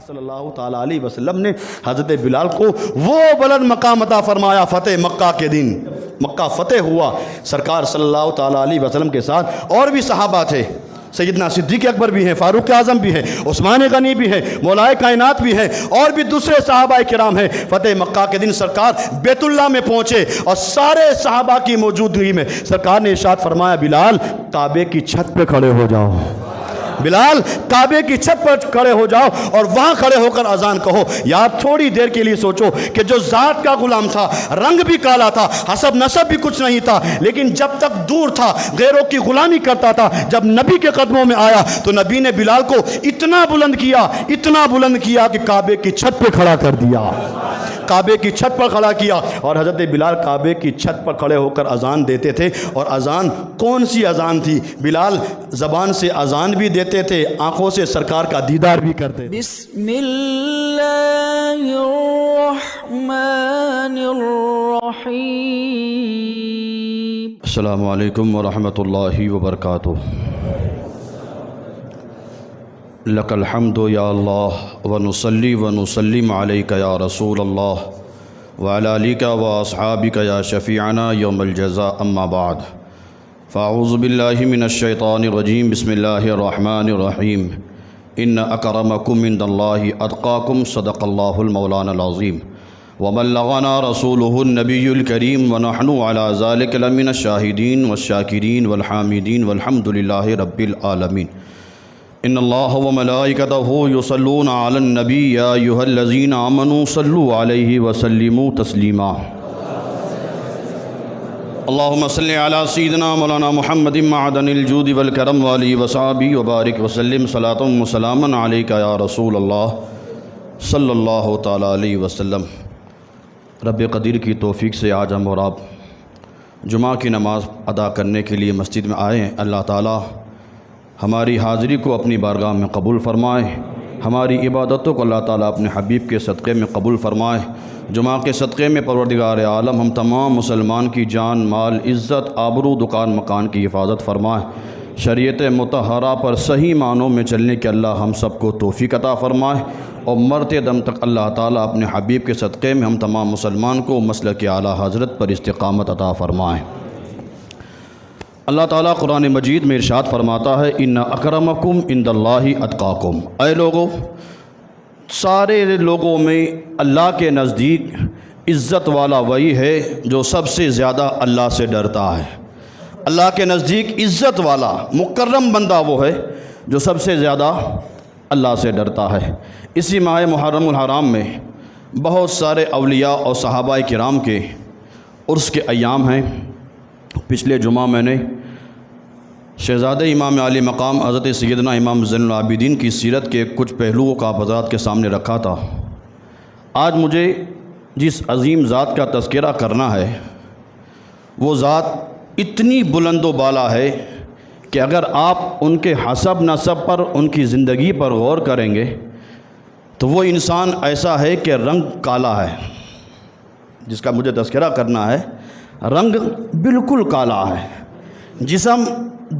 صلی اللہ تعالیٰ علیہ وسلم نے حضرت بلال کو وہ بلند مقام عطا فرمایا فتح مکہ کے دن، مکہ فتح ہوا، سرکار صلی اللہ تعالیٰ علیہ وسلم کے ساتھ اور بھی صحابہ تھے، سیدنا صدیق اکبر بھی ہیں، فاروق اعظم بھی ہیں، عثمان غنی بھی ہیں، مولائے کائنات بھی ہیں، اور بھی دوسرے صحابہ کرام ہیں۔ فتح مکہ کے دن سرکار بیت اللہ میں پہنچے اور سارے صحابہ کی موجودگی میں سرکار نے ارشاد فرمایا بلال کعبے کی چھت پہ کھڑے ہو جاؤ، بلال کعبے کی چھت پر کھڑے ہو جاؤ اور وہاں کھڑے ہو کر اذان کہو۔ یار تھوڑی دیر کے لیے سوچو کہ جو ذات کا غلام تھا، رنگ بھی کالا تھا، حسب نسب بھی کچھ نہیں تھا، لیکن جب تک دور تھا غیروں کی غلامی کرتا تھا، جب نبی کے قدموں میں آیا تو نبی نے بلال کو اتنا بلند کیا، اتنا بلند کیا کہ کعبے کی چھت پہ کھڑا کر دیا، کعبے کی چھت پر کھڑا کیا۔ اور حضرت بلال کعبے کی چھت پر کھڑے ہو کر اذان دیتے تھے، اور اذان کون سی اذان تھی؟ بلال زبان سے اذان بھی دیتے تھے، آنکھوں سے سرکار کا دیدار بھی کرتے تھے۔ بسم اللہ الرحمن الرحیم۔ السلام علیکم ورحمۃ اللہ وبرکاتہ۔ لک الحمد یا اللہ ونصلی ونسلم علیک یا رسول اللہ وعلی آلک واصحابک یا شفیعنا یوم الجزاء، اما بعد فاعوذ باللہ من الشیطان الرجیم، بسم اللہ الرحمن الرحیم۔ ان اکرمکم عند اللہ اتقاکم، صدق اللہ المولانا العظیم، وبلغنا رسولہ النبی الکریم، ونحن علی ذلک لمن الشاہدین والشاکرین والحامدین والحمد للہ رب العالمین۔ ان اللہ وملائکتہ یصلون علی النبی یا ایھا الذین آمنوا صلوا علیہ وسلموا تسلیما۔ اللہم صلی علی سیدنا مولانا محمد معدن الجود والکرم وآلہ وصحبہ وبارک وسلم، صلاۃ و سلاما علیک یا رسول اللہ صلی اللہ تعالیٰ علیہ وسلم۔ رب قدیر کی توفیق سے آج ہم اور آپ جمعہ کی نماز ادا کرنے کے لیے مسجد میں آئے ہیں۔ اللہ تعالیٰ ہماری حاضری کو اپنی بارگاہ میں قبول فرمائے، ہماری عبادتوں کو اللہ تعالیٰ اپنے حبیب کے صدقے میں قبول فرمائے۔ جمعہ کے صدقے میں پروردگار عالم ہم تمام مسلمان کی جان، مال، عزت، آبرو، دکان مکان کی حفاظت فرمائے۔ شریعت مطہرہ پر صحیح معنوں میں چلنے کے اللہ ہم سب کو توفیق عطا فرمائے، اور مرتے دم تک اللہ تعالیٰ اپنے حبیب کے صدقے میں ہم تمام مسلمان کو مسلک اعلیٰ حضرت پر استقامت عطا فرمائے۔ اللہ تعالیٰ قرآن مجید میں ارشاد فرماتا ہے ان اکرمکم عند اللہ اتقاکم، اے لوگوں، سارے لوگوں میں اللہ کے نزدیک عزت والا وہی ہے جو سب سے زیادہ اللہ سے ڈرتا ہے۔ اللہ کے نزدیک عزت والا مکرم بندہ وہ ہے جو سب سے زیادہ اللہ سے ڈرتا ہے۔ اسی ماہ محرم الحرام میں بہت سارے اولیاء اور صحابہ کرام کے عرس کے ایام ہیں۔ پچھلے جمعہ میں نے شہزادہ امام عالی مقام حضرت سیدنا امام زین العابدین کی سیرت کے کچھ پہلوؤں کا آپ حضرات کے سامنے رکھا تھا۔ آج مجھے جس عظیم ذات کا تذکرہ کرنا ہے وہ ذات اتنی بلند و بالا ہے کہ اگر آپ ان کے حسب نسب پر، ان کی زندگی پر غور کریں گے تو وہ انسان ایسا ہے کہ رنگ کالا ہے، جس کا مجھے تذکرہ کرنا ہے رنگ بالکل کالا ہے، جسم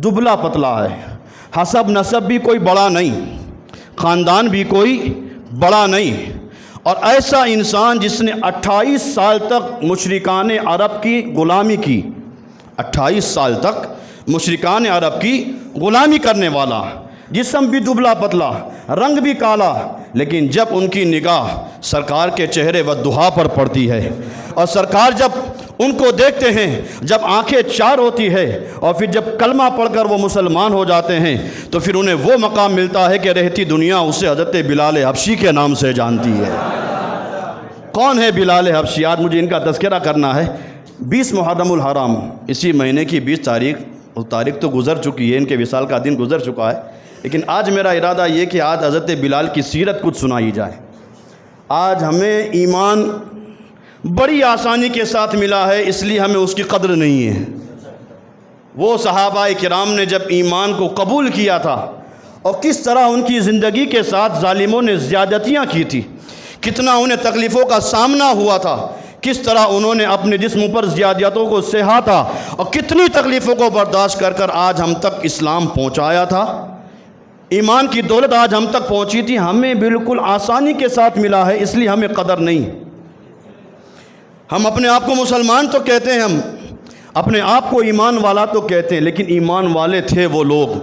دبلا پتلا ہے، حسب نسب بھی کوئی بڑا نہیں، خاندان بھی کوئی بڑا نہیں، اور ایسا انسان جس نے 28 سال تک مشرکان عرب کی غلامی کی، 28 سال تک مشرکان عرب کی غلامی کرنے والا، جسم بھی دبلا پتلا، رنگ بھی کالا، لیکن جب ان کی نگاہ سرکار کے چہرے والضحیٰ پر پڑتی ہے اور سرکار جب ان کو دیکھتے ہیں، جب آنکھیں چار ہوتی ہے اور پھر جب کلمہ پڑھ کر وہ مسلمان ہو جاتے ہیں تو پھر انہیں وہ مقام ملتا ہے کہ رہتی دنیا اسے حضرت بلال حبشی کے نام سے جانتی ہے۔ کون ہے بلال حبشی؟ آج مجھے ان کا تذکرہ کرنا ہے۔ 20 محرم الحرام، اسی مہینے کی 20 تاریخ تو گزر چکی ہے، ان کے وصال کا دن گزر چکا ہے، لیکن آج میرا ارادہ یہ کہ آج حضرت بلال کی سیرت کچھ سنائی جائے۔ آج ہمیں ایمان بڑی آسانی کے ساتھ ملا ہے، اس لیے ہمیں اس کی قدر نہیں ہے۔ وہ صحابہ کرام نے جب ایمان کو قبول کیا تھا اور کس طرح ان کی زندگی کے ساتھ ظالموں نے زیادتیاں کی تھی، کتنا انہیں تکلیفوں کا سامنا ہوا تھا، کس طرح انہوں نے اپنے جسم پر زیادتیوں کو سہا تھا اور کتنی تکلیفوں کو برداشت کر کر آج ہم تک اسلام پہنچایا تھا، ایمان کی دولت آج ہم تک پہنچی تھی، ہمیں بالکل آسانی کے ساتھ ملا ہے، اس لیے ہمیں قدر نہیں۔ ہم اپنے آپ کو مسلمان تو کہتے ہیں، ہم اپنے آپ کو ایمان والا تو کہتے ہیں، لیکن ایمان والے تھے وہ لوگ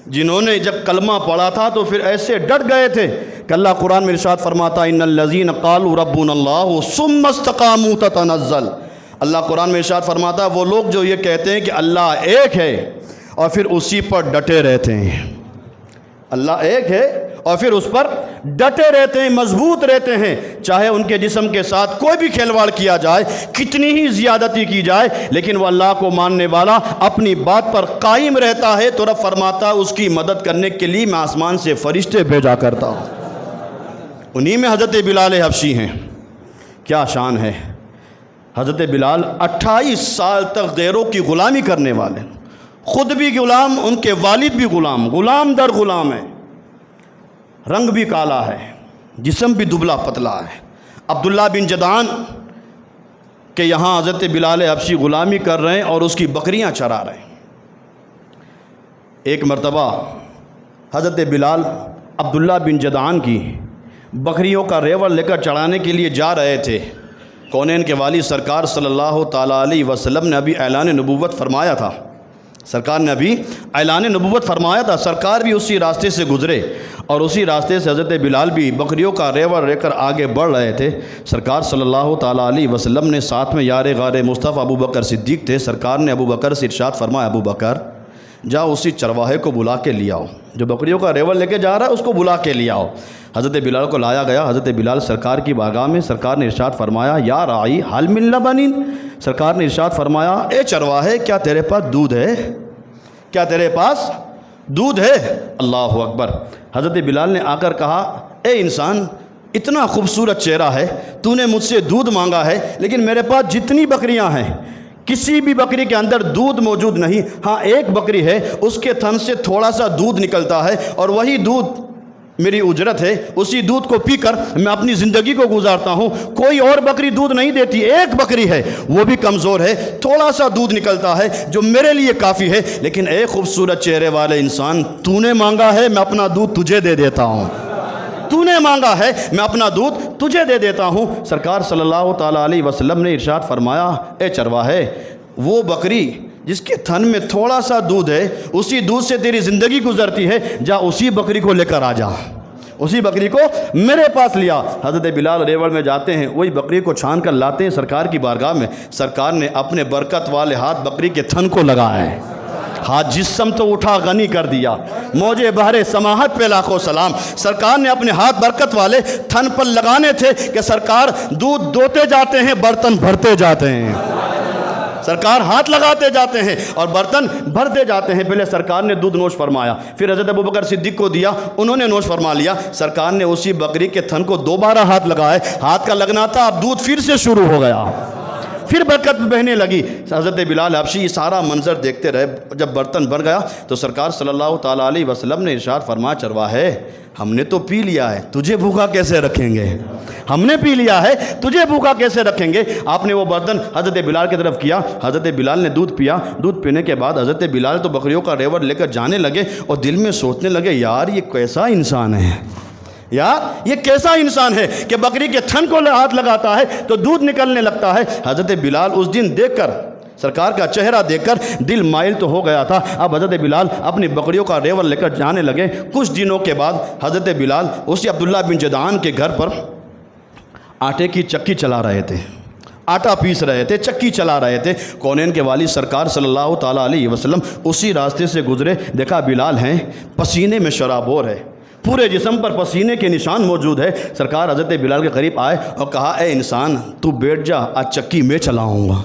جنہوں نے جب کلمہ پڑھا تھا تو پھر ایسے ڈٹ گئے تھے کہ اللہ قرآن میں ارشاد فرماتا ان الذین قالوا ربنا اللہ ثم استقاموا تتنزل۔ اللہ قرآن میں ارشاد فرماتا وہ لوگ جو یہ کہتے ہیں کہ اللہ ایک ہے اور پھر اسی پر ڈٹے رہتے ہیں۔ اللہ ایک ہے اور پھر اس پر ڈٹے رہتے ہیں، مضبوط رہتے ہیں، چاہے ان کے جسم کے ساتھ کوئی بھی کھلواڑ کیا جائے، کتنی ہی زیادتی کی جائے، لیکن وہ اللہ کو ماننے والا اپنی بات پر قائم رہتا ہے۔ تو رب فرماتا اس کی مدد کرنے کے لیے میں آسمان سے فرشتے بھیجا کرتا ہوں۔ انہی میں حضرت بلال حبشی ہیں، کیا شان ہے۔ حضرت بلال 28 سال تک غیروں کی غلامی کرنے والے، خود بھی غلام، ان کے والد بھی غلام، غلام در غلام ہے، رنگ بھی کالا ہے، جسم بھی دبلا پتلا ہے۔ عبداللہ بن جدعان کہ یہاں حضرت بلال حبشی غلامی کر رہے ہیں اور اس کی بکریاں چرا رہے ہیں۔ ایک مرتبہ حضرت بلال عبداللہ بن جدعان کی بکریوں کا ریوڑ لے کر چڑھانے کے لیے جا رہے تھے۔ کونین کے والی سرکار صلی اللہ تعالیٰ علیہ وسلم نے ابھی اعلان نبوت فرمایا تھا، سرکار نے ابھی اعلان نبوت فرمایا تھا، سرکار بھی اسی راستے سے گزرے اور اسی راستے سے حضرت بلال بھی بکریوں کا ریوڑ لے کر آگے بڑھ رہے تھے۔ سرکار صلی اللہ تعالیٰ علیہ وسلم نے ساتھ میں یار غار مصطفیٰ ابو بکر صدیق تھے۔ سرکار نے ابو بکر سے ارشاد فرمایا ابو بکر جاؤ اسی چرواہے کو بلا کے لے آؤ، جو بکریوں کا ریوڑ لے کے جا رہا ہے اس کو بلا کے لے آؤ۔ حضرت بلال کو لایا گیا۔ حضرت بلال سرکار کی بارگاہ میں، سرکار نے ارشاد فرمایا یا راعی حل من لبن، سرکار نے ارشاد فرمایا اے چرواہے کیا تیرے پاس دودھ ہے، کیا تیرے پاس دودھ ہے؟ اللہ اکبر۔ حضرت بلال نے آ کر کہا اے انسان اتنا خوبصورت چہرہ ہے، تو نے مجھ سے دودھ مانگا ہے، لیکن میرے پاس جتنی بکریاں ہیں کسی بھی بکری کے اندر دودھ موجود نہیں، ہاں ایک بکری ہے اس کے تھن سے تھوڑا سا دودھ نکلتا ہے اور وہی دودھ میری اجرت ہے، اسی دودھ کو پی کر میں اپنی زندگی کو گزارتا ہوں۔ کوئی اور بکری دودھ نہیں دیتی، ایک بکری ہے وہ بھی کمزور ہے، تھوڑا سا دودھ نکلتا ہے جو میرے لیے کافی ہے، لیکن اے خوبصورت چہرے والے انسان تو نے مانگا ہے میں اپنا دودھ تجھے دے دیتا ہوں، تو نے مانگا ہے میں اپنا دودھ تجھے دے دیتا ہوں۔ سرکار صلی اللہ تعالیٰ علیہ وسلم نے ارشاد فرمایا اے چرواہے وہ بکری جس کے تھن میں تھوڑا سا دودھ ہے، اسی دودھ سے تیری زندگی گزرتی ہے، جا اسی بکری کو لے کر آ جا، اسی بکری کو میرے پاس لیا۔ حضرت بلال ریوڑ میں جاتے ہیں، وہی بکری کو چھان کر لاتے ہیں سرکار کی بارگاہ میں۔ سرکار نے اپنے برکت والے ہاتھ بکری کے تھن کو لگایا ہے، ہاتھ جسم تو اٹھا غنی کر دیا، موجے بہر سماحت پہ لاکھوں سلام۔ سرکار نے اپنے ہاتھ برکت والے تھن پر لگانے تھے کہ سرکار دودھ دوتے جاتے ہیں، برتن بھرتے جاتے ہیں، سرکار ہاتھ لگاتے جاتے ہیں اور برتن بھرتے جاتے ہیں۔ پہلے سرکار نے دودھ نوش فرمایا، پھر حضرت ابوبکر صدیق کو دیا، انہوں نے نوش فرما لیا۔ سرکار نے اسی بکری کے تھن کو دوبارہ ہاتھ لگائے، ہاتھ کا لگنا تھا، اب دودھ پھر سے شروع ہو گیا، پھر برکت بہنے لگی۔ حضرت بلال حبشی یہ سارا منظر دیکھتے رہے۔ جب برتن بھر گیا تو سرکار صلی اللہ تعالیٰ علیہ وسلم نے ارشاد فرمایا چرواہے ہم نے تو پی لیا ہے، تجھے بھوکا کیسے رکھیں گے، ہم نے پی لیا ہے تجھے بھوکا کیسے رکھیں گے۔ آپ نے وہ برتن حضرت بلال کی طرف کیا، حضرت بلال نے دودھ پیا۔ دودھ پینے کے بعد حضرت بلال تو بکریوں کا ریوڑ لے کر جانے لگے اور دل میں سوچنے لگے یار یہ کیسا انسان ہے، یار یہ کیسا انسان ہے کہ بکری کے تھن کو ہاتھ لگاتا ہے تو دودھ نکلنے لگتا ہے۔ حضرت بلال اس دن دیکھ کر، سرکار کا چہرہ دیکھ کر دل مائل تو ہو گیا تھا۔ اب حضرت بلال اپنی بکریوں کا ریوڑ لے کر جانے لگے۔ کچھ دنوں کے بعد حضرت بلال اسی عبداللہ بن جدعان کے گھر پر آٹے کی چکی چلا رہے تھے، آٹا پیس رہے تھے، چکی چلا رہے تھے۔ کونین کے والی سرکار صلی اللہ تعالیٰ علیہ وسلم اسی راستے سے گزرے، دیکھا بلال ہیں، پسینے میں شرابور ہے، پورے جسم پر پسینے کے نشان موجود ہے۔ سرکار حضرت بلال کے قریب آئے اور کہا اے انسان تو بیٹھ جا، آج چکی میں چلاؤں گا،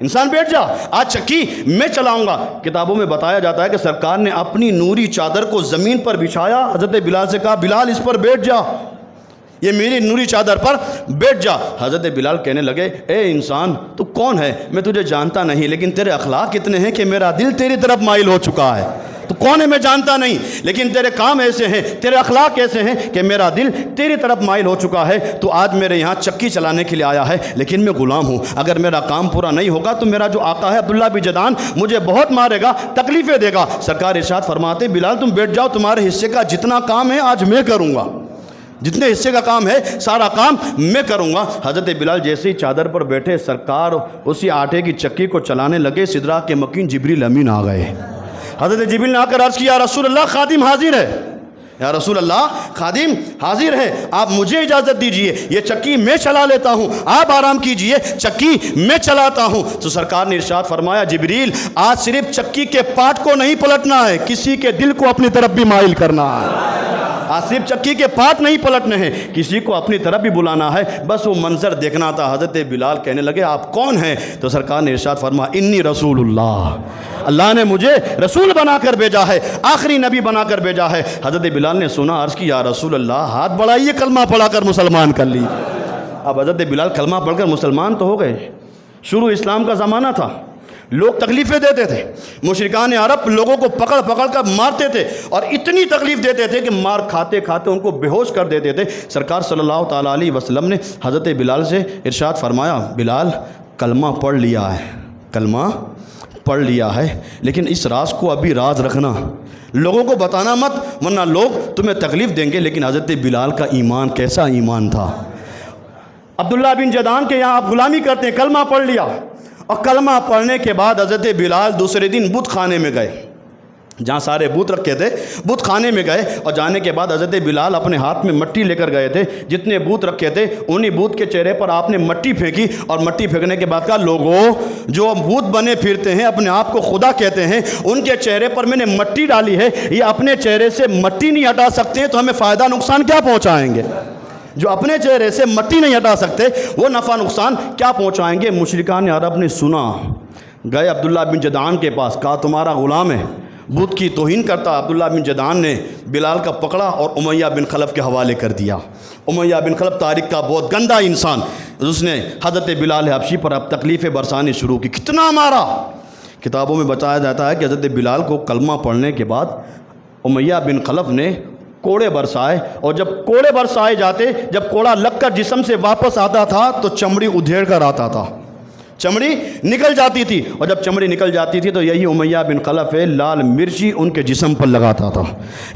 انسان بیٹھ جا، آج چکی میں چلاؤں گا۔ کتابوں میں بتایا جاتا ہے کہ سرکار نے اپنی نوری چادر کو زمین پر بچھایا، حضرت بلال سے کہا بلال اس پر بیٹھ جا، یہ میری نوری چادر پر بیٹھ جا۔ حضرت بلال کہنے لگے اے انسان تو کون ہے، میں تجھے جانتا نہیں، لیکن تیرے اخلاق اتنے ہیں کہ میرا دل تیری طرف مائل ہو چکا ہے، تو کون ہے میں جانتا نہیں، لیکن تیرے کام ایسے ہیں، تیرے اخلاق ایسے ہیں کہ میرا دل تیری طرف مائل ہو چکا ہے۔ تو آج میرے یہاں چکی چلانے کے لیے آیا ہے، لیکن میں غلام ہوں، اگر میرا کام پورا نہیں ہوگا تو میرا جو آقا ہے عبداللہ بن جدعان مجھے بہت مارے گا، تکلیفیں دے گا۔ سرکار ارشاد فرماتے بلال تم بیٹھ جاؤ، تمہارے حصے کا جتنا کام ہے آج میں کروں گا، جتنے حصے کا کام ہے سارا کام میں کروں گا۔ حضرت بلال جیسے ہی چادر پر بیٹھے، سرکار اسی آٹے کی چکی کو چلانے لگے، سدرا کے مکین جبریل امین آ گئے۔ حضرت جبریل نے آ کر عرض کیا یا رسول اللہ خادم حاضر ہے، یا رسول اللہ خادم حاضر ہے، آپ مجھے اجازت دیجئے، یہ چکی میں چلا لیتا ہوں، آپ آرام کیجئے، چکی میں چلاتا ہوں۔ تو سرکار نے ارشاد فرمایا جبریل آج صرف چکی کے پاٹ کو نہیں پلٹنا ہے، کسی کے دل کو اپنی طرف بھی مائل کرنا ہے۔ آج صرف چکی کے پاٹ نہیں پلٹنے ہیں، کسی کو اپنی طرف بھی بلانا ہے، بس وہ منظر دیکھنا تھا۔ حضرت بلال کہنے لگے آپ کون ہیں؟ تو سرکار نے ارشاد فرمایا انی رسول اللہ، اللہ نے مجھے رسول بنا کر بھیجا ہے، آخری نبی بنا کر بھیجا ہے۔ حضرت بلال نے سنا، عرض کی یا رسول اللہ ہاتھ بڑھائیے، کلمہ پڑھا کر مسلمان کر لی۔ اب حضرت بلال کلمہ پڑھ کر مسلمان تو ہو گئے۔ شروع اسلام کا زمانہ تھا، لوگ تکلیفیں دیتے تھے، مشرکان عرب لوگوں کو پکڑ پکڑ کر مارتے تھے، اور اتنی تکلیف دیتے تھے کہ مار کھاتے کھاتے ان کو بے ہوش کر دیتے تھے۔ سرکار صلی اللہ تعالیٰ علیہ وسلم نے حضرت بلال سے ارشاد فرمایا بلال کلمہ پڑھ لیا ہے، کلمہ پڑھ لیا ہے، لیکن اس راز کو ابھی راز رکھنا، لوگوں کو بتانا مت، ورنہ لوگ تمہیں تکلیف دیں گے۔ لیکن حضرت بلال کا ایمان کیسا ایمان تھا! عبداللہ بن جدعان کے یہاں آپ غلامی کرتے ہیں، کلمہ پڑھ لیا، اور کلمہ پڑھنے کے بعد حضرت بلال دوسرے دن بت خانے میں گئے، جہاں سارے بت رکھے تھے، بت خانے میں گئے، اور جانے کے بعد حضرت بلال اپنے ہاتھ میں مٹی لے کر گئے تھے، جتنے بت رکھے تھے انہی بت کے چہرے پر آپ نے مٹی پھینکی، اور مٹی پھینکنے کے بعد کہا لوگوں جو بت بنے پھرتے ہیں اپنے آپ کو خدا کہتے ہیں، ان کے چہرے پر میں نے مٹی ڈالی ہے، یہ اپنے چہرے سے مٹی نہیں ہٹا سکتے تو ہمیں فائدہ نقصان کیا پہنچائیں گے؟ جو اپنے چہرے سے مٹی نہیں ہٹا سکتے وہ نفع نقصان کیا پہنچائیں گے؟ مشرکان عرب نے سنا، گئے عبداللہ بن جدعان کے پاس، کہا تمہارا غلام ہے، بت کی توہین کرتا۔ عبداللہ بن جدعان نے بلال کا پکڑا اور امیہ بن خلف کے حوالے کر دیا۔ امیہ بن خلف تاریخ کا بہت گندا انسان، اس نے حضرت بلال حبشی پر اب تکلیفیں برسانی شروع کی، کتنا مارا۔ کتابوں میں بتایا جاتا ہے کہ حضرت بلال کو کلمہ پڑھنے کے بعد امیہ بن خلف نے کوڑے برسائے، اور جب کوڑے برسائے جاتے، جب کوڑا لگ کر جسم سے واپس آتا تھا تو چمڑی ادھیڑ کر آتا تھا، چمڑی نکل جاتی تھی، اور جب چمڑی نکل جاتی تھی تو یہی امیہ بن خلف لال مرچی ان کے جسم پر لگاتا تھا۔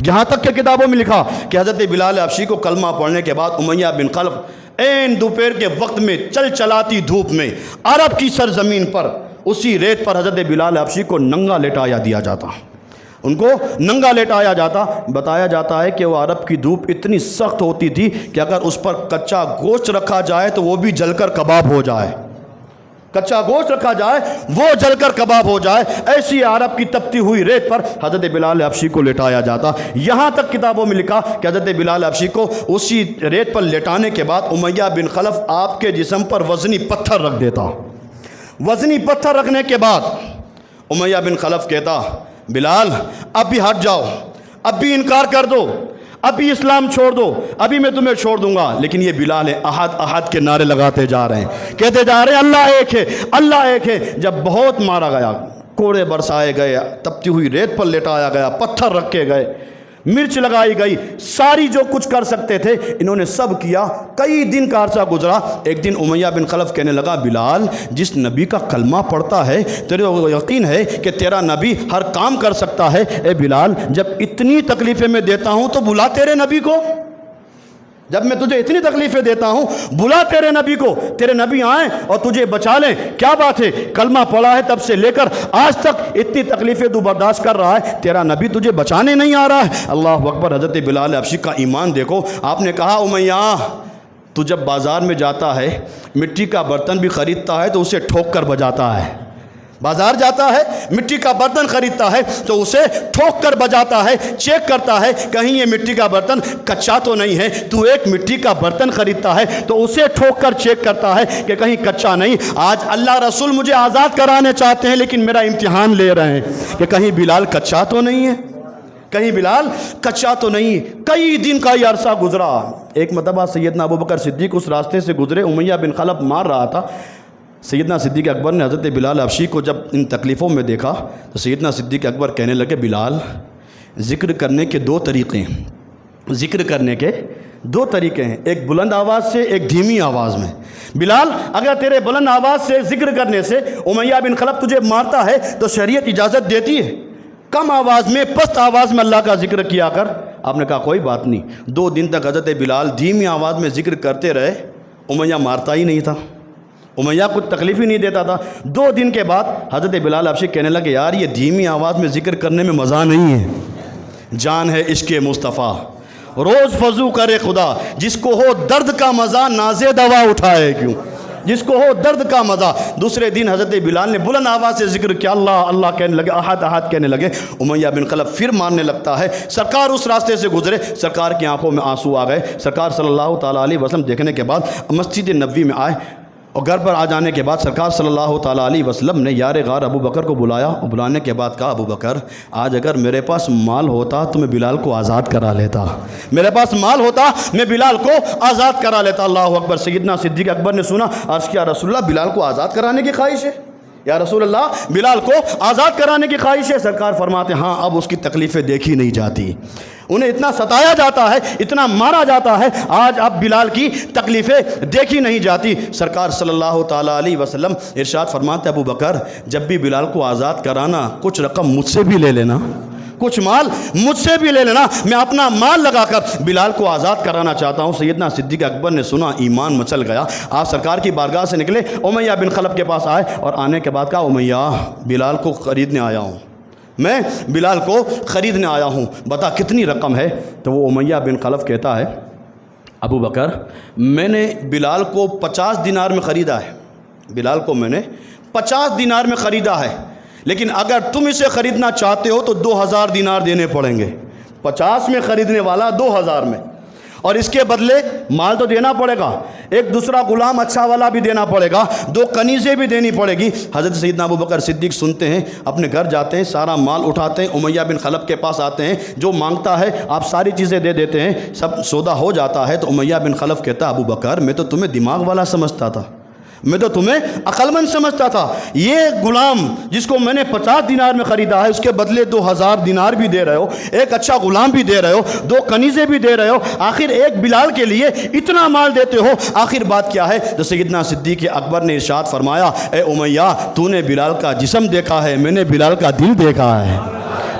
یہاں تک کہ کتابوں میں لکھا کہ حضرت بلال حبشی کو کلمہ پڑھنے کے بعد امیہ بن خلف عین دوپہر کے وقت میں چل چلاتی دھوپ میں عرب کی سرزمین پر اسی ریت پر حضرت بلال حبشی کو ننگا لٹایا دیا جاتا، ان کو ننگا لٹایا جاتا۔ بتایا جاتا ہے کہ وہ عرب کی دھوپ اتنی سخت ہوتی تھی کہ اگر اس پر کچا گوشت رکھا جائے تو وہ بھی جل کر کباب ہو جائے، کچا گوشت رکھا جائے وہ جل کر کباب ہو جائے، ایسی عرب کی تپتی ہوئی ریت پر حضرت بلال حبشی کو لٹایا جاتا۔ یہاں تک کتابوں میں لکھا کہ حضرت بلال حبشی کو اسی ریت پر لٹانے کے بعد امیہ بن خلف آپ کے جسم پر وزنی پتھر رکھ دیتا۔ وزنی پتھر رکھنے کے بعد امیہ بن خلف کہتا بلال اب بھی ہٹ جاؤ، اب بھی انکار کر دو، اب بھی اسلام چھوڑ دو، ابھی میں تمہیں چھوڑ دوں گا۔ لیکن یہ بلال احد احد کے نعرے لگاتے جا رہے ہیں، کہتے جا رہے ہیں اللہ ایک ہے، اللہ ایک ہے۔ جب بہت مارا گیا، کوڑے برسائے گئے، تپتی ہوئی ریت پر لٹایا گیا، پتھر رکھے گئے، مرچ لگائی گئی، ساری جو کچھ کر سکتے تھے انہوں نے سب کیا۔ کئی دن کا عرصہ گزرا، ایک دن امیہ بن خلف کہنے لگا بلال جس نبی کا کلمہ پڑھتا ہے تیرے یقین ہے کہ تیرا نبی ہر کام کر سکتا ہے؟ اے بلال جب اتنی تکلیفیں میں دیتا ہوں تو بلا تیرے نبی کو، جب میں تجھے اتنی تکلیفیں دیتا ہوں بلا تیرے نبی کو، تیرے نبی آئیں اور تجھے بچا لیں۔ کیا بات ہے، کلمہ پڑھا ہے تب سے لے کر آج تک اتنی تکلیفیں تو برداشت کر رہا ہے، تیرا نبی تجھے بچانے نہیں آ رہا ہے؟ اللہ اکبر۔ حضرت بلال حبشی کا ایمان دیکھو، آپ نے کہا امیہ تو جب بازار میں جاتا ہے مٹی کا برتن بھی خریدتا ہے تو اسے ٹھوک کر بجاتا ہے، بازار جاتا ہے مٹی کا برتن خریدتا ہے تو اسے ٹھوک کر بجاتا ہے، چیک کرتا ہے کہیں یہ مٹی کا برتن کچا تو نہیں ہے۔ تو ایک مٹی کا برتن خریدتا ہے تو اسے ٹھوک کر چیک کرتا ہے کہ کہیں کچا نہیں۔ آج اللہ رسول مجھے آزاد کرانے چاہتے ہیں لیکن میرا امتحان لے رہے ہیں کہ کہیں بلال کچا تو نہیں ہے، کہیں بلال کچا تو نہیں۔ کئی دن کا یہ عرصہ گزرا۔ ایک مرتبہ سیدنا ابوبکر صدیق اس راستے سے گزرے، امیہ بن خلف مار رہا تھا، سیدنا صدیق اکبر نے حضرت بلال حبشی کو جب ان تکلیفوں میں دیکھا تو سیدنا صدیق اکبر کہنے لگے بلال ذکر کرنے کے دو طریقے ہیں، ذکر کرنے کے دو طریقے ہیں، ایک بلند آواز سے ایک دھیمی آواز میں۔ بلال اگر تیرے بلند آواز سے ذکر کرنے سے امیہ بن خلف تجھے مارتا ہے تو شریعت اجازت دیتی ہے، کم آواز میں پست آواز میں اللہ کا ذکر کیا کر۔ آپ نے کہا کوئی بات نہیں۔ 2 دن تک حضرت بلال دھیمی آواز میں ذکر کرتے رہے، امیہ مارتا ہی نہیں تھا، امیہ کچھ تکلیف ہی نہیں دیتا تھا۔ 2 دن کے بعد حضرت بلال حبشی کہنے لگے یار یہ دھیمی آواز میں ذکر کرنے میں مزہ نہیں ہے، جان ہے عشق مصطفیٰ، روز فضو کرے خدا، جس کو ہو درد کا مزہ نازے دوا اٹھائے کیوں، جس کو ہو درد کا مزہ۔ دوسرے دن حضرت بلال نے بلند آواز سے ذکر کیا، اللہ اللہ کہنے لگے، احد احد کہنے لگے۔ امیہ بن خلف پھر ماننے لگتا ہے۔ سرکار اس راستے سے گزرے، سرکار کی آنکھوں میں آنسو آ گئے۔ سرکار صلی اللہ تعالیٰ علیہ وسلم دیکھنے کے بعد مسجد نبوی میں آئے اور گھر پر آ جانے کے بعد سرکار صلی اللہ تعالیٰ علیہ وسلم نے یار غار ابو بکر کو بلایا اور بلانے کے بعد کہا ابو بکر آج اگر میرے پاس مال ہوتا تو میں بلال کو آزاد کرا لیتا، میرے پاس مال ہوتا میں بلال کو آزاد کرا لیتا۔ اللہ اکبر۔ سیدنا صدیق اکبر نے سنا، عرض کیا رسول اللہ بلال کو آزاد کرانے کی خواہش ہے؟ یا رسول اللہ بلال کو آزاد کرانے کی خواہش ہے؟ سرکار فرماتے ہاں اب اس کی تکلیفیں دیکھی نہیں جاتی، انہیں اتنا ستایا جاتا ہے، اتنا مارا جاتا ہے، آج اب بلال کی تکلیفیں دیکھی نہیں جاتی۔ سرکار صلی اللہ تعالیٰ علیہ وسلم ارشاد فرماتے ابو بکر جب بھی بلال کو آزاد کرانا کچھ رقم مجھ سے بھی لے لینا، کچھ مال مجھ سے بھی لے لینا، میں اپنا مال لگا کر بلال کو آزاد کرانا چاہتا ہوں۔ سیدنا صدیق اکبر نے سنا، ایمان مچل گیا۔ آپ سرکار کی بارگاہ سے نکلے، امیہ بن خلف کے پاس آئے اور آنے کے بعد کہا امیہ بلال کو خریدنے آیا ہوں، میں بلال کو خریدنے آیا ہوں، بتا کتنی رقم ہے؟ تو وہ امیہ بن خلف کہتا ہے ابو بکر میں نے بلال کو 50 دینار میں خریدا ہے، بلال کو میں نے 50 دینار میں خریدا ہے، لیکن اگر تم اسے خریدنا چاہتے ہو تو 2000 دینار دینے پڑیں گے۔ 50 میں خریدنے والا 2000 میں، اور اس کے بدلے مال تو دینا پڑے گا، ایک دوسرا غلام اچھا والا بھی دینا پڑے گا، 2 کنیزیں بھی دینی پڑے گی۔ حضرت سیدنا ابو بکر صدیق سنتے ہیں، اپنے گھر جاتے ہیں، سارا مال اٹھاتے ہیں، امیہ بن خلف کے پاس آتے ہیں، جو مانگتا ہے آپ ساری چیزیں دے دیتے ہیں، سب سودا ہو جاتا ہے۔ تو امیہ بن خلف کہتا ابو بکر میں تو تمہیں دماغ والا سمجھتا تھا، میں تو تمہیں عقل مند سمجھتا تھا، یہ غلام جس کو میں نے 50 دینار میں خریدا ہے اس کے بدلے 2000 دینار بھی دے رہے ہو، ایک اچھا غلام بھی دے رہے ہو، 2 کنیزیں بھی دے رہے ہو، آخر ایک بلال کے لیے اتنا مال دیتے ہو، آخر بات کیا ہے؟ تو سیدنا صدیق اکبر نے ارشاد فرمایا اے امیہ تو نے بلال کا جسم دیکھا ہے، میں نے بلال کا دل دیکھا ہے،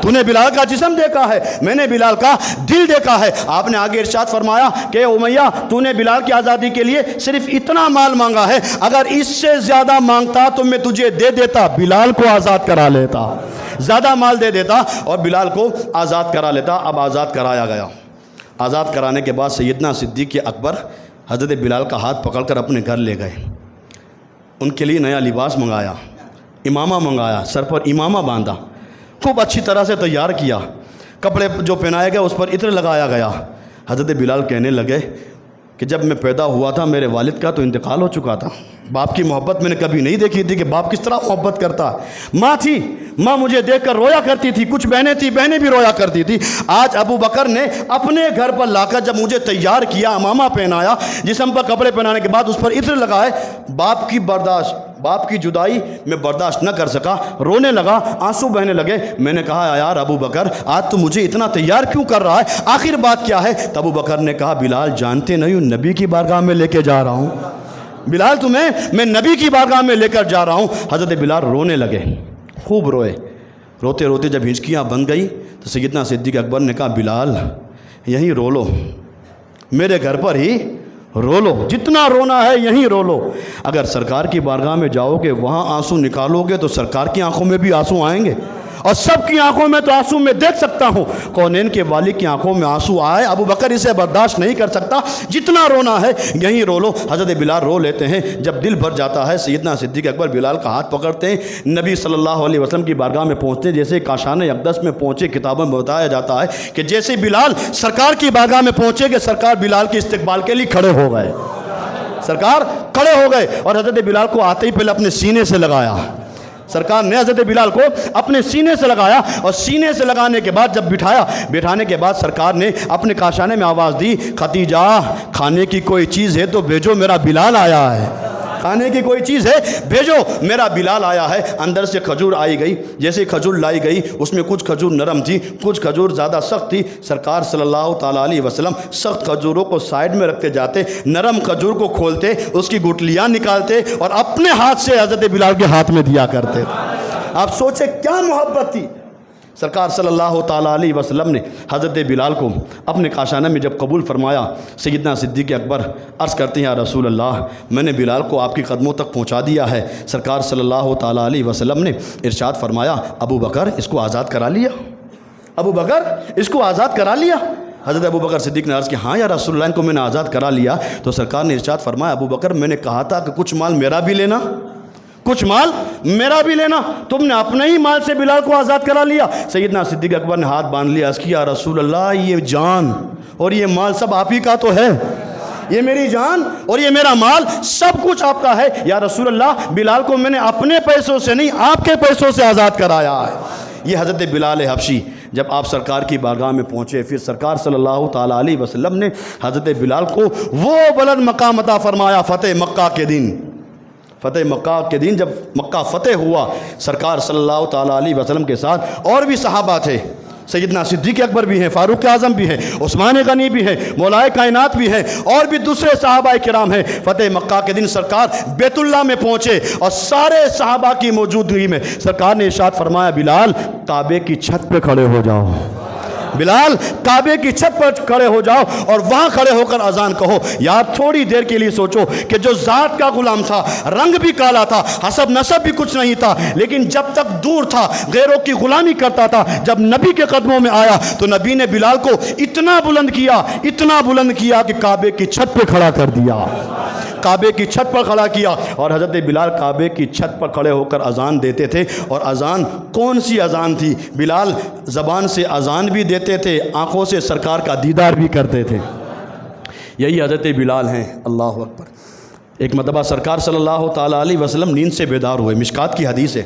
تو نے بلال کا جسم دیکھا ہے، میں نے بلال کا دل دیکھا ہے۔ آپ نے آگے ارشاد فرمایا کہ امیہ تو نے بلال کی آزادی کے لیے صرف اتنا مال مانگا ہے، اگر اس سے زیادہ مانگتا تو میں تجھے دے دیتا، بلال کو آزاد کرا لیتا، زیادہ مال دے دیتا اور بلال کو آزاد کرا لیتا۔ اب آزاد کرایا گیا۔ آزاد کرانے کے بعد سیدنا صدیق اکبر حضرت بلال کا ہاتھ پکڑ کر اپنے گھر لے گئے، ان کے لیے نیا لباس منگایا، امامہ منگایا، سر پر امامہ باندھا، خوب اچھی طرح سے تیار کیا، کپڑے جو پہنائے گئے اس پر عطر لگایا گیا۔ حضرت بلال کہنے لگے کہ جب میں پیدا ہوا تھا میرے والد کا تو انتقال ہو چکا تھا، باپ کی محبت میں نے کبھی نہیں دیکھی تھی کہ باپ کس طرح محبت کرتا ہے، ماں تھی، ماں مجھے دیکھ کر رویا کرتی تھی، کچھ بہنیں تھیں بہنیں بھی رویا کرتی تھی۔ آج ابو بکر نے اپنے گھر پر لا کر جب مجھے تیار کیا، امامہ پہنایا، جسم پر کپڑے پہنانے کے بعد اس پر عطر لگائے، باپ کی برداشت، باپ کی جدائی میں برداشت نہ کر سکا، رونے لگا، آنسو بہنے لگے۔ میں نے کہا یار ابو بکر آج تو مجھے اتنا تیار کیوں کر رہا ہے، آخر بات کیا ہے؟ تو ابو بکر نے کہا بلال جانتے نہیں ہوں نبی کی بارگاہ میں لے کے جا رہا ہوں، بلال تمہیں میں نبی کی بارگاہ میں لے کر جا رہا ہوں۔ حضرت بلال رونے لگے، خوب روئے، روتے روتے جب ہچکیاں بن گئی تو سیدنا صدیق اکبر نے کہا بلال یہیں رو لو، میرے گھر پر ہی رو لو، جتنا رونا ہے یہیں رو لو، اگر سرکار کی بارگاہ میں جاؤ گے وہاں آنسو نکالو گے تو سرکار کی آنکھوں میں بھی آنسو آئیں گے، اور سب کی آنکھوں میں تو آنسو میں دیکھ سکتا ہوں، کونین کے والی کی آنکھوں میں آنسو آئے، ابو بکر اسے برداشت نہیں کر سکتا، جتنا رونا ہے یہیں رو لو۔ حضرت بلال رو لیتے ہیں، جب دل بھر جاتا ہے سیدنا صدیق اکبر بلال کا ہاتھ پکڑتے ہیں، نبی صلی اللہ علیہ وسلم کی بارگاہ میں پہنچتے، جیسے کاشان اقدس میں پہنچے، کتابوں میں بتایا جاتا ہے کہ جیسے بلال سرکار کی بارگاہ میں پہنچے کہ سرکار بلال کے استقبال کے لیے کھڑے ہو گئے، سرکار کھڑے ہو گئے اور حضرت بلال کو آتے ہی پہلے اپنے سینے سے لگایا، سرکار نے حضرت بلال کو اپنے سینے سے لگایا، اور سینے سے لگانے کے بعد جب بٹھانے کے بعد سرکار نے اپنے کاشانے میں آواز دی خدیجہ کھانے کی کوئی چیز ہے تو بھیجو، میرا بلال آیا ہے، کھانے کی کوئی چیز ہے بھیجو، میرا بلال آیا ہے۔ اندر سے کھجور آئی گئی، جیسے کھجور لائی گئی اس میں کچھ کھجور نرم تھی، کچھ کھجور زیادہ سخت تھی۔ سرکار صلی اللہ تعالیٰ علیہ وسلم سخت کھجوروں کو سائیڈ میں رکھتے جاتے، نرم کھجور کو کھولتے، اس کی گٹلیاں نکالتے اور اپنے ہاتھ سے حضرت بلال کے ہاتھ میں دیا کرتے تھے۔ آپ سوچیں کیا محبت تھی۔ سرکار صلی اللہ تعالیٰ علیہ وسلم نے حضرت بلال کو اپنے کاشانہ میں جب قبول فرمایا، سیدنا صدیق اکبر عرض کرتے ہیں یا رسول اللہ، میں نے بلال کو آپ کی قدموں تک پہنچا دیا ہے۔ سرکار صلی اللہ تعالیٰ علیہ وسلم نے ارشاد فرمایا ابو بکر اس کو آزاد کرا لیا، ابو بکر اس کو آزاد کرا لیا۔ حضرت ابو بکر صدیق نے عرض کیا ہاں یا رسول اللہ ان کو میں نے آزاد کرا لیا۔ تو سرکار نے ارشاد فرمایا ابو بکر میں نے کہا تھا کہ کچھ مال میرا بھی لینا، کچھ مال میرا بھی لینا، تم نے اپنے ہی مال سے بلال کو آزاد کرا لیا۔ سیدنا صدیق اکبر نے ہاتھ باندھ لیا، عرض کیا رسول اللہ یہ جان اور یہ مال سب آپ ہی کا تو ہے، یہ میری جان اور یہ میرا مال سب کچھ آپ کا ہے۔ یا رسول اللہ بلال کو میں نے اپنے پیسوں سے نہیں آپ کے پیسوں سے آزاد کرایا ہے۔ یہ حضرت بلال حبشی جب آپ سرکار کی بارگاہ میں پہنچے، پھر سرکار صلی اللہ تعالیٰ علیہ وسلم نے حضرت بلال کو وہ بلند مقام عطا فرمایا فتح مکہ کے دن۔ فتح مکہ کے دن جب مکہ فتح ہوا، سرکار صلی اللہ تعالیٰ علیہ وسلم کے ساتھ اور بھی صحابہ تھے، سیدنا صدیق اکبر بھی ہیں، فاروق اعظم بھی ہیں، عثمان غنی بھی ہیں، مولائے کائنات بھی ہیں اور بھی دوسرے صحابہ کرام ہیں۔ فتح مکہ کے دن سرکار بیت اللہ میں پہنچے اور سارے صحابہ کی موجودگی میں سرکار نے ارشاد فرمایا بلال کعبے کی چھت پہ کھڑے ہو جاؤ، بلال کعبے کی چھت پر کھڑے ہو جاؤ اور وہاں کھڑے ہو کر اذان کہو۔ یار تھوڑی دیر کے لیے سوچو کہ جو ذات کا غلام تھا، رنگ بھی کالا تھا، حسب نسب بھی کچھ نہیں تھا، لیکن جب تک دور تھا غیروں کی غلامی کرتا تھا، جب نبی کے قدموں میں آیا تو نبی نے بلال کو اتنا بلند کیا، اتنا بلند کیا کہ کعبے کی چھت پہ کھڑا کر دیا، کعبے کی چھت پر کھڑا کیا۔ اور حضرت بلال کعبے کی چھت پر کھڑے ہو کر اذان دیتے تھے۔ اور اذان کون سی اذان تھی؟ بلال زبان سے اذان بھی دیتے تھے، آنکھوں سے سرکار کا دیدار بھی کرتے تھے۔ یہی حضرت بلال ہیں۔ اللہ اکبر۔ ایک مرتبہ سرکار صلی اللہ تعالیٰ علیہ وسلم نیند سے بیدار ہوئے، مشکات کی حدیث ہے،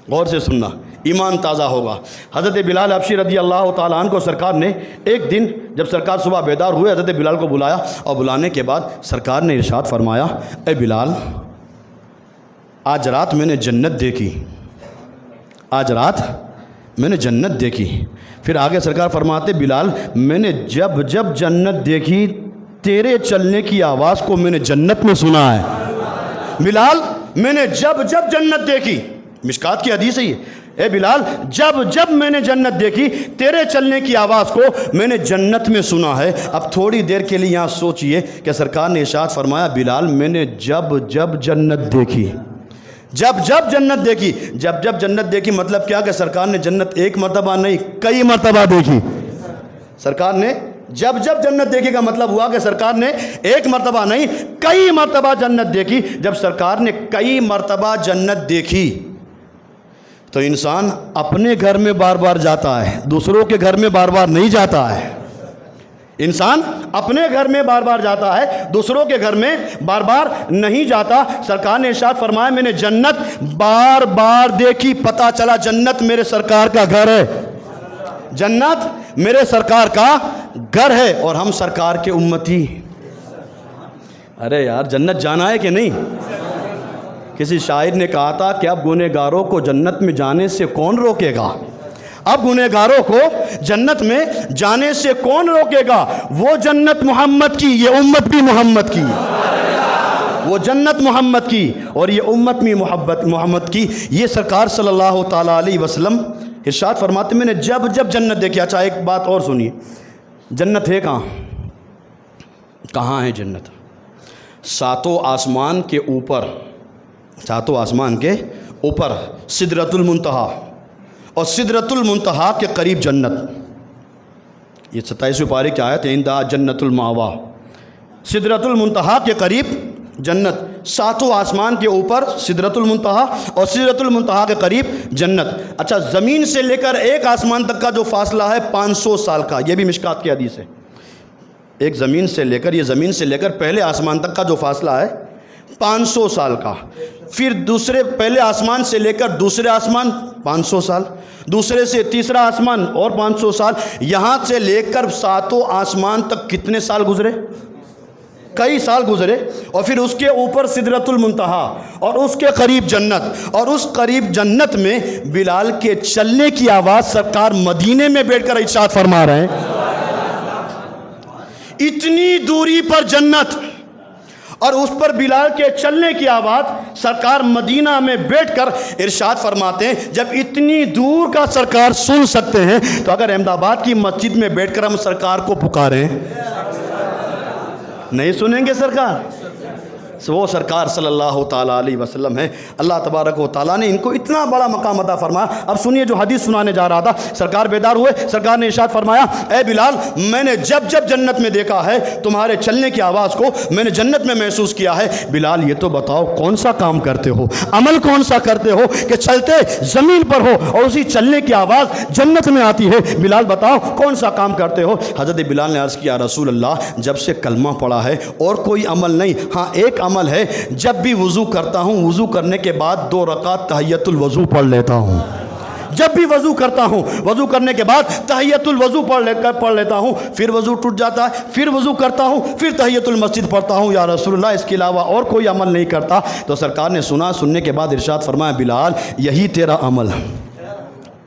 غور سے سننا، ایمان تازہ ہوگا۔ حضرت بلال حبشی رضی اللہ تعالیٰ عنہ کو سرکار نے ایک دن جب سرکار صبح بیدار ہوئے، حضرت بلال کو بلایا اور بلانے کے بعد سرکار نے ارشاد فرمایا اے بلال آج رات میں نے جنت دیکھی، آج رات میں نے جنت دیکھی۔ پھر آگے سرکار فرماتے بلال میں نے جب جب جنت دیکھی تیرے چلنے کی آواز کو میں نے جنت میں سنا ہے۔ بلال میں نے جب جب جنت دیکھی، مشکات کی حدیث ہے یہ، اے بلال جب جب میں نے جنت دیکھی تیرے چلنے کی آواز کو میں نے جنت میں سنا ہے۔ اب تھوڑی دیر کے لیے یہاں سوچئے کہ سرکار نے ارشاد فرمایا بلال میں نے جب جب جنت دیکھی، جب جب جنت دیکھی۔ جب جب جنت دیکھی مطلب کیا کہ سرکار نے جنت ایک مرتبہ نہیں کئی مرتبہ دیکھی۔ سرکار نے جب جب جنت دیکھی کا مطلب ہوا کہ سرکار نے ایک مرتبہ نہیں کئی مرتبہ جنت دیکھی۔ جب سرکار نے کئی مرتبہ جنت دیکھی تو انسان اپنے گھر میں بار بار جاتا ہے، دوسروں کے گھر میں بار بار نہیں جاتا ہے۔ انسان اپنے گھر میں بار بار جاتا ہے، دوسروں کے گھر میں بار بار نہیں جاتا۔ سرکار نے ارشاد فرمایا میں نے جنت بار بار دیکھی، پتہ چلا جنت میرے سرکار کا گھر ہے، جنت میرے سرکار کا گھر ہے اور ہم سرکار کے امتی۔ ارے یار جنت جانا ہے کہ نہیں؟ کسی شاعر نے کہا تھا کہ اب گنہگاروں کو جنت میں جانے سے کون روکے گا، اب گنہگاروں کو جنت میں جانے سے کون روکے گا؟ وہ جنت محمد کی، یہ امت بھی محمد کی، وہ جنت محمد کی اور یہ امت بھی محمد کی۔ یہ سرکار صلی اللہ تعالیٰ علیہ وسلم ارشاد فرماتے میں نے جب جب جنت دیکھی۔ اچھا ایک بات اور سنیے، جنت ہے کہاں؟ کہاں ہے جنت؟ ساتوں آسمان کے اوپر، ساتوں آسمان کے اوپر سدرۃ المنتہا، اور سدرۃ المنتہا کے قریب جنت۔ یہ 27ویں پارے کی آیت ہے، عندہا جنت المأویٰ، سدرۃ المنتہا کے قریب جنت، ساتوں آسمان کے اوپر سدرۃ المنتہا اور سدرۃ المنتہا کے قریب جنت۔ اچھا زمین سے لے کر ایک آسمان تک کا جو فاصلہ ہے 500 سال کا، یہ بھی مشکات کی حدیث ہے۔ ایک زمین سے لے کر، یہ زمین سے لے کر پہلے آسمان تک کا جو فاصلہ ہے 500 سال کا، پھر دوسرے پہلے آسمان سے لے کر دوسرے آسمان 500 سال، دوسرے سے تیسرا آسمان اور 500 سال، یہاں سے لے کر ساتوں آسمان تک کتنے سال گزرے؟ کئی سال گزرے اور پھر اس کے اوپر سدرۃ المنتہا اور اس کے قریب جنت، اور اس قریب جنت میں بلال کے چلنے کی آواز سرکار مدینے میں بیٹھ کر ارشاد فرما رہے ہیں، اتنی دوری پر جنت اور اس پر بلال کے چلنے کی آواز سرکار مدینہ میں بیٹھ کر ارشاد فرماتے ہیں۔ جب اتنی دور کا سرکار سن سکتے ہیں تو اگر احمد آباد کی مسجد میں بیٹھ کر ہم سرکار کو پکاریں، نہیں سنیں گے سرکار؟ وہ سرکار صلی اللہ تعالیٰ علیہ وسلم ہے۔ اللہ تبارک و تعالیٰ نے ان کو اتنا بڑا مقام عطا فرمایا۔ اب سنیے جو حدیث سنانے جا رہا تھا، سرکار بیدار ہوئے، سرکار نے ارشاد فرمایا، اے بلال، میں نے جب جب جنت میں دیکھا ہے تمہارے چلنے کی آواز کو میں نے جنت میں محسوس کیا ہے۔ بلال یہ تو بتاؤ کون سا کام کرتے ہو، عمل کون سا کرتے ہو کہ چلتے زمین پر ہو اور اسی چلنے کی آواز جنت میں آتی ہے؟ بلال بتاؤ کون سا کام کرتے ہو؟ حضرت بلال نے عرض کیا، رسول اللہ جب سے کلمہ پڑھا ہے اور کوئی عمل نہیں، ہاں ایک عمل ہے، جب بھی وضو کرتا ہوں وضو کرنے کے بعد 2 رکعت تحیۃ الوضو پڑھ لیتا ہوں۔ جب بھی وضو کرتا ہوں وضو کرنے کے بعد تحیۃ الوضو پڑھ لیتا ہوں، پھر وضو ٹوٹ جاتا ہے، پھر وضو کرتا ہوں، پھر تحیۃ المسجد پڑھتا ہوں یا رسول اللہ، اس کے علاوہ اور کوئی عمل نہیں کرتا۔ تو سرکار نے سننے کے بعد ارشاد فرمایا، بلال یہی تیرا عمل،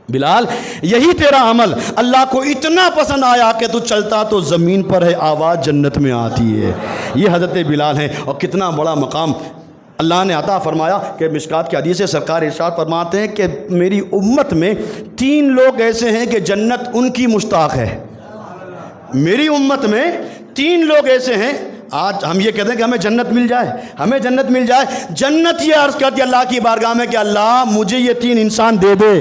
بلال یہی تیرا عمل اللہ کو اتنا پسند آیا کہ تو چلتا تو زمین پر ہے، آواز جنت میں آتی ہے۔ یہ حضرت بلال ہیں، اور کتنا بڑا مقام اللہ نے عطا فرمایا کہ مشکات کی حدیث سے سرکار ارشاد فرماتے ہیں کہ میری امت میں 3 لوگ ایسے ہیں کہ جنت ان کی مشتاق ہے۔ میری امت میں 3 لوگ ایسے ہیں، آج ہم یہ کہتے ہیں کہ ہمیں جنت مل جائے، ہمیں جنت مل جائے، جنت یہ عرض کرتی اللہ کی بارگاہ میں کہ اللہ مجھے یہ 3 انسان دے دے۔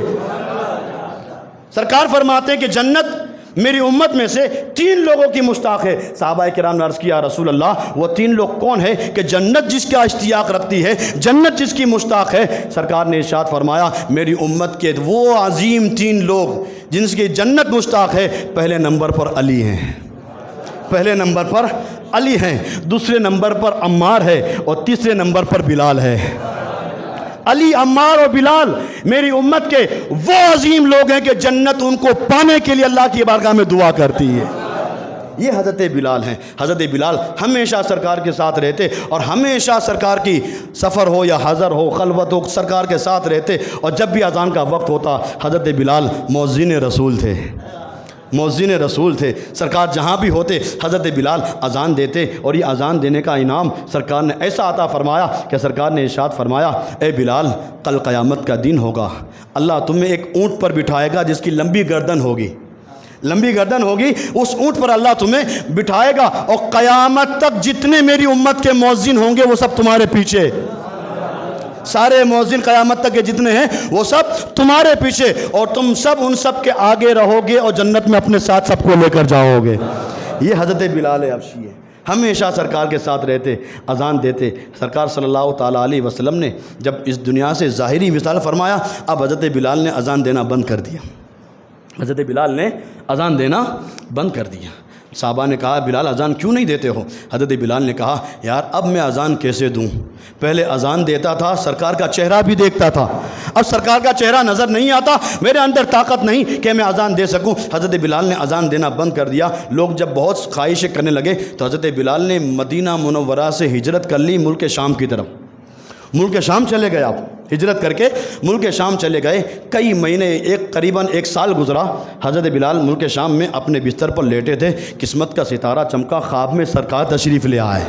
سرکار فرماتے ہیں کہ جنت میری امت میں سے 3 لوگوں کی مشتاق ہے۔ صحابہ کرام نے عرض کیا، رسول اللہ وہ 3 لوگ کون ہیں کہ جنت جس کا اشتیاق رکھتی ہے، جنت جس کی مشتاق ہے؟ سرکار نے ارشاد فرمایا، میری امت کے وہ عظیم 3 لوگ جن کی جنت مشتاق ہے، پہلے نمبر پر علی ہیں، پہلے نمبر پر علی ہیں، دوسرے نمبر پر عمار ہے، اور تیسرے نمبر پر بلال ہے۔ علی، عمار اور بلال میری امت کے وہ عظیم لوگ ہیں کہ جنت ان کو پانے کے لیے اللہ کی بارگاہ میں دعا کرتی ہے۔ یہ حضرت بلال ہیں۔ حضرت بلال ہمیشہ سرکار کے ساتھ رہتے، اور ہمیشہ سرکار کی سفر ہو یا حضر ہو، خلوت ہو، سرکار کے ساتھ رہتے، اور جب بھی اذان کا وقت ہوتا حضرت بلال مؤذن رسول تھے، مؤذن رسول تھے۔ سرکار جہاں بھی ہوتے حضرت بلال اذان دیتے، اور یہ اذان دینے کا انعام سرکار نے ایسا عطا فرمایا کہ سرکار نے ارشاد فرمایا، اے بلال کل قیامت کا دن ہوگا، اللہ تمہیں ایک اونٹ پر بٹھائے گا جس کی لمبی گردن ہوگی، لمبی گردن ہوگی، اس اونٹ پر اللہ تمہیں بٹھائے گا، اور قیامت تک جتنے میری امت کے مؤذن ہوں گے وہ سب تمہارے پیچھے، سارے مؤذن قیامت تک کے جتنے ہیں وہ سب تمہارے پیچھے، اور تم سب ان سب کے آگے رہو گے اور جنت میں اپنے ساتھ سب کو لے کر جاؤ گے۔ یہ حضرت بلال حبشی ہے، ہمیشہ سرکار کے ساتھ رہتے، اذان دیتے۔ سرکار صلی اللہ تعالیٰ علیہ وسلم نے جب اس دنیا سے ظاہری وصال فرمایا، اب حضرت بلال نے اذان دینا بند کر دیا، حضرت بلال نے اذان دینا بند کر دیا۔ صحابہ نے کہا، بلال اذان کیوں نہیں دیتے ہو؟ حضرت بلال نے کہا، یار اب میں اذان کیسے دوں؟ پہلے اذان دیتا تھا، سرکار کا چہرہ بھی دیکھتا تھا، اب سرکار کا چہرہ نظر نہیں آتا، میرے اندر طاقت نہیں کہ میں اذان دے سکوں۔ حضرت بلال نے اذان دینا بند کر دیا۔ لوگ جب بہت خواہشیں کرنے لگے تو حضرت بلال نے مدینہ منورہ سے ہجرت کر لی ملک شام کی طرف، ملک شام چلے گئے، آپ ہجرت کر کے ملک شام چلے گئے۔ کئی مہینے، قریباً 1 سال گزرا۔ حضرت بلال ملک شام میں اپنے بستر پر لیٹے تھے، قسمت کا ستارہ چمکا، خواب میں سرکار تشریف لے آئے۔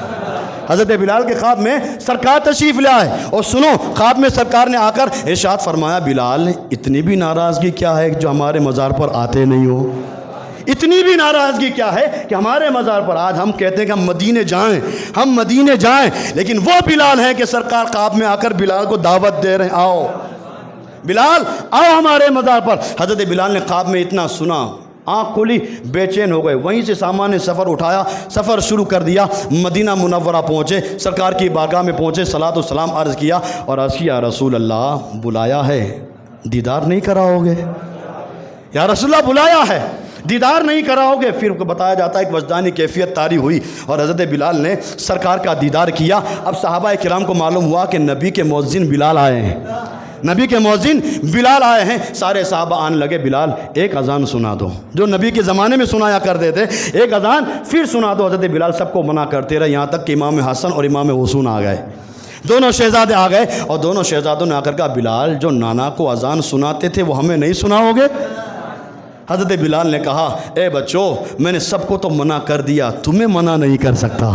حضرت بلال کے خواب میں سرکار تشریف لے آئے، اور سنو خواب میں سرکار نے آ کر ارشاد فرمایا، بلال اتنی بھی ناراضگی کیا ہے جو ہمارے مزار پر آتے نہیں ہو؟ اتنی بھی ناراضگی کیا ہے کہ ہمارے مزار پر آج ہم کہتے ہیں کہ ہم مدینے جائیں، ہم مدینے جائیں، لیکن وہ بلال ہیں کہ سرکار خواب میں آ کر بلال کو دعوت دے رہے ہیں، آؤ بلال آؤ ہمارے مزار پر۔ حضرت بلال نے خواب میں اتنا سنا، آنکھ کھلی، بے چین ہو گئے، وہیں سے سامان سفر اٹھایا، سفر شروع کر دیا، مدینہ منورہ پہنچے، سرکار کی بارگاہ میں پہنچے، صلاۃ و سلام عرض کیا، اور عرض کیا، رسول اللہ بلایا ہے، دیدار نہیں کراؤ گے؟ یا رسول اللہ بلایا ہے، دیدار نہیں کراؤ گے؟ پھر بتایا جاتا ہے ایک وجدانی کیفیت طاری ہوئی اور حضرت بلال نے سرکار کا دیدار کیا۔ اب صحابہ کرام کو معلوم ہوا کہ نبی کے مؤذن بلال آئے ہیں، نبی کے مؤذن بلال آئے ہیں، سارے صحابہ آنے لگے، بلال ایک اذان سنا دو، جو نبی کے زمانے میں سنایا کرتے تھے، ایک اذان پھر سنا دو۔ حضرت بلال سب کو منع کرتے رہے، یہاں تک کہ امام حسن اور امام حسین آ گئے، دونوں شہزادے آ گئے، اور دونوں شہزادوں نے آ کر کہا بلال جو نانا کو اذان سناتے تھے وہ ہمیں نہیں سناؤ گے؟ حضرت بلال نے کہا اے بچوں، میں نے سب کو تو منع کر دیا، تمہیں منع نہیں کر سکتا،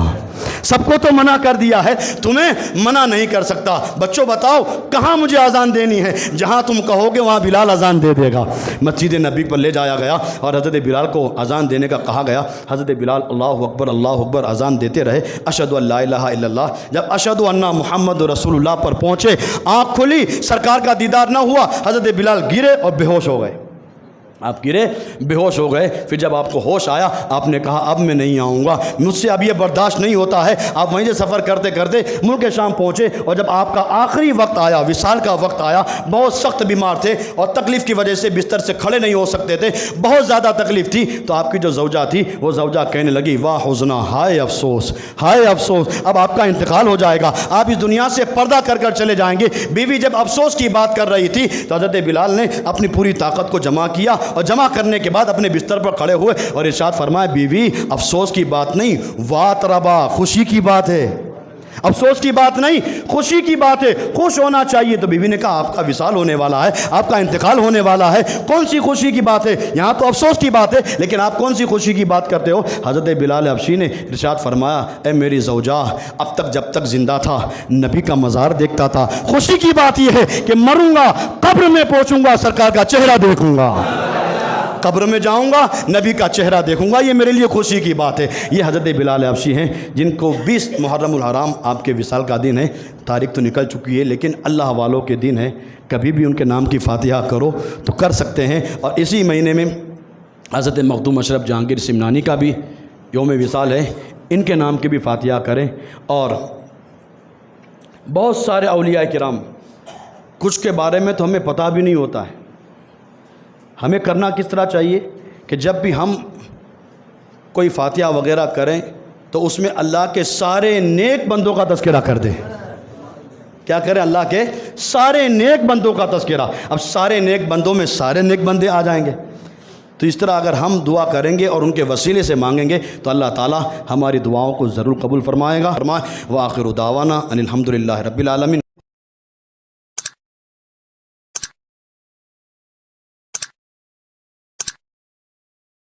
سب کو تو منع کر دیا ہے، تمہیں منع نہیں کر سکتا۔ بچوں بتاؤ کہاں مجھے اذان دینی ہے؟ جہاں تم کہو گے وہاں بلال اذان دے دے گا۔ مسجد نبی پر لے جایا گیا اور حضرت بلال کو اذان دینے کا کہا گیا۔ حضرت بلال اللہ اکبر اذان دیتے رہے، اشہدو ان لا الہ الا اللہ۔ جب اشہدو ان محمد رسول اللہ پر پہنچے، آنکھ کھلی، سرکار کا دیدار نہ ہوا، حضرت بلال گرے اور بے ہوش ہو گئے۔ آپ گرے، بے ہوش ہو گئے۔ پھر جب آپ کو ہوش آیا، آپ نے کہا اب میں نہیں آؤں گا، مجھ سے اب یہ برداشت نہیں ہوتا ہے۔ آپ وہیں سے سفر کرتے کرتے ملک شام پہنچے، اور جب آپ کا آخری وقت آیا، وصال کا وقت آیا، بہت سخت بیمار تھے اور تکلیف کی وجہ سے بستر سے کھڑے نہیں ہو سکتے تھے، بہت زیادہ تکلیف تھی، تو آپ کی جو زوجہ تھی وہ زوجہ کہنے لگی واہ حزنا، ہائے افسوس، ہائے افسوس، اب آپ کا انتقال ہو جائے گا، آپ اس دنیا سے پردہ کر کر چلے جائیں گے۔ بیوی جب افسوس کی بات کر رہی تھی تو حضرت بلال نے اپنی پوری طاقت کو جمع کیا، اور جمع کرنے کے بعد اپنے بستر پر کھڑے ہوئے اور ارشاد فرمایا بیوی افسوس کی بات نہیں، واتربا، خوشی کی بات ہے، افسوس کی بات نہیں، خوشی کی بات ہے، خوش ہونا چاہیے۔ تو بیوی نے کہا آپ کا وصال ہونے والا ہے، آپ کا انتقال ہونے والا ہے، کون سی خوشی کی بات ہے؟ یہاں تو افسوس کی بات ہے، لیکن آپ کون سی خوشی کی بات کرتے ہو؟ حضرت بلال حبشی نے ارشاد فرمایا اے میری زوجہ، اب تک جب تک زندہ تھا نبی کا مزار دیکھتا تھا، خوشی کی بات یہ ہے کہ مروں گا، قبر میں پہنچوں گا، سرکار کا چہرہ دیکھوں گا، قبر میں جاؤں گا، نبی کا چہرہ دیکھوں گا، یہ میرے لیے خوشی کی بات ہے۔ یہ حضرت بلال حبشی ہیں جن کو 20 محرم الحرام آپ کے وصال کا دن ہے، تاریخ تو نکل چکی ہے لیکن اللہ والوں کے دن ہے، کبھی بھی ان کے نام کی فاتحہ کرو تو کر سکتے ہیں۔ اور اسی مہینے میں حضرت مخدوم اشرف جہانگیر سمنانی کا بھی یوم وصال ہے، ان کے نام کی بھی فاتحہ کریں۔ اور بہت سارے اولیاء کرام، کچھ کے بارے میں تو ہمیں پتہ بھی نہیں ہوتا ہے، ہمیں کرنا کس طرح چاہیے کہ جب بھی ہم کوئی فاتحہ وغیرہ کریں تو اس میں اللہ کے سارے نیک بندوں کا تذکرہ کر دیں۔ کیا کریں؟ اللہ کے سارے نیک بندوں کا تذکرہ۔ اب سارے نیک بندوں میں سارے نیک بندے آ جائیں گے، تو اس طرح اگر ہم دعا کریں گے اور ان کے وسیلے سے مانگیں گے تو اللہ تعالیٰ ہماری دعاؤں کو ضرور قبول فرمائے گا۔ وآخر دعوانا ان الحمد للہ رب العالمین۔